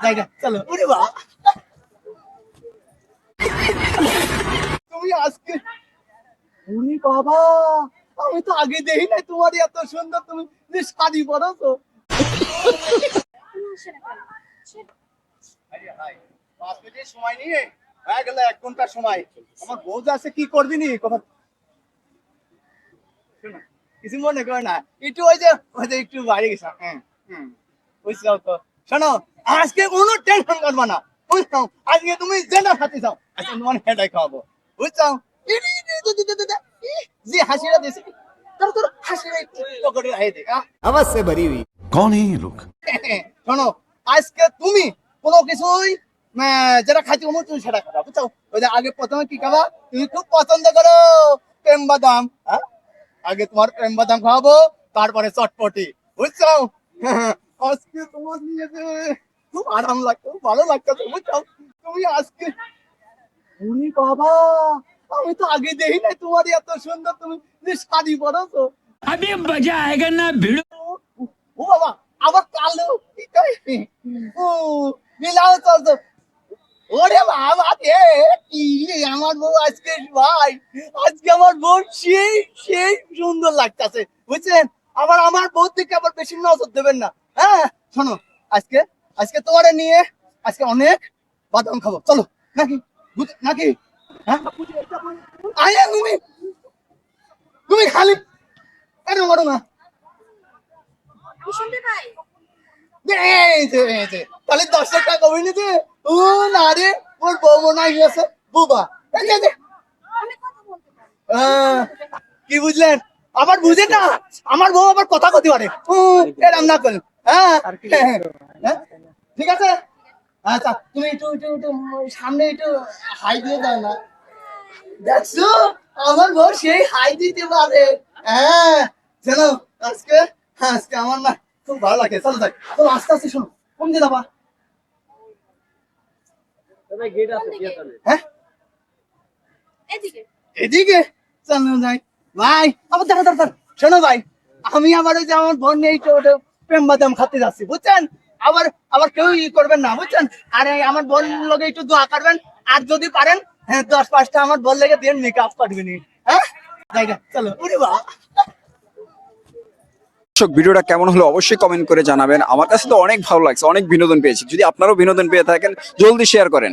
জায়গা চলো ওরে বাবা তুমি আজকে ওরে বাবা আমি তো আগে দেখি নাই তোমার এত সুন্দর তুমি যে শাড়ি পরছো পাঁচ মিনিট সময় নিয়ে হয়ে গেল 1 ঘন্টা সময় আমার বউ আছে কি করবি নি কথা শোনো, কিছু মনে করে না একটু ওই যে একটু বাইরে গেছে বুঝলাম তো শোনো আজকে কোনো টেনশন করবা না বুঝছো আজকে তুমি যেটা খাতে চাও আজকে তোমার হেডাই খাওয়াবো বুঝছো যে হাসিটা দিয়েছে তোর তোর হাসিটা একটু পকেটে রাখে দে हवस से भरी हुई। कौन है ये लोग? শোনো আজকে তুমি কোনো কিছুই যেটা খাইতে তুমি তুমি সেটা খাবা বুঝছো ওই যে আগে প্রথমে কি খাবা তুমি খুব পছন্দ করো প্রেম বাদাম হ্যাঁ আগে তোমার প্রেম বাদাম খাওয়াবো তারপরে চটপটি বুঝছো আজকে তোমার নিয়ে যে খুব আরাম লাগতো ভালো লাগতো বুঝছো তুমি আজকে ওরে বাবা আমি তো আগে দেখি নাই তোমার এত সুন্দর তুমি যে শাড়ি পরছো अभी मजा आएगा ना भिड़ो। ও বাবা আবার কালো কি কই ও মিলাও চলতো ওরে বাবা রে কি রে আমার বউ আজকে ভাই আজকে আমার বউ সেই সেই সুন্দর লাগতাছে বুঝছেন আবার আমার বউ থেকে আবার বেশি নজর দেবেন না হ্যাঁ শোনো আজকে আজকে তোমারে নিয়ে আজকে অনেক বাদাম খাবো চলো নাকি নাকি হ্যাঁ আয়া তুমি তুমি খালি কেন মারো না শুনতে পাই তাহলে 10 টাকা কমে নিতে ও না রে ওর বউ মনে হয় গেছে বুবা আমি কথা বলতে পারি কি বুঝলেন আবার বুঝেন না আমার বউ আবার কথা কতে পারে এরম না করেন হ্যাঁ ঠিক আছে আচ্ছা তুমি একটু একটু একটু সামনে একটু হাই দিয়ে দাও না দেখছো আমার বউ সেই হাই দিতে পারে হ্যাঁ জানো আজকে আজকে আমার না খুব ভালো লাগে চলো যাই চলো আস্তে আস্তে শোনো কোন দিয়ে যাবা হ্যাঁ এদিকে এদিকে চলো যাই ভাই আবার দাঁড়া দাঁড়া শোনো ভাই আমি আবার ওই যে আমার বোন নিয়ে একটু প্রেম বাদাম খাতে যাচ্ছি বুঝছেন আবার আবার কেউ ই করবেন না বুঝছেন আরে আমার বোন লোকে একটু দোয়া করবেন আর যদি পারেন হ্যাঁ 10-5টা আমার বোন লেগে দিয়ে মেকআপ করবেন হ্যাঁ জায়গা চলো ওরে বাবা দর্শক ভিডিওটা কেমন হলো অবশ্যই কমেন্ট করে জানাবেন আমার কাছে তো অনেক ভালো লাগছে অনেক বিনোদন পেয়েছি যদি আপনারাও বিনোদন পেয়ে থাকেন জলদি শেয়ার করেন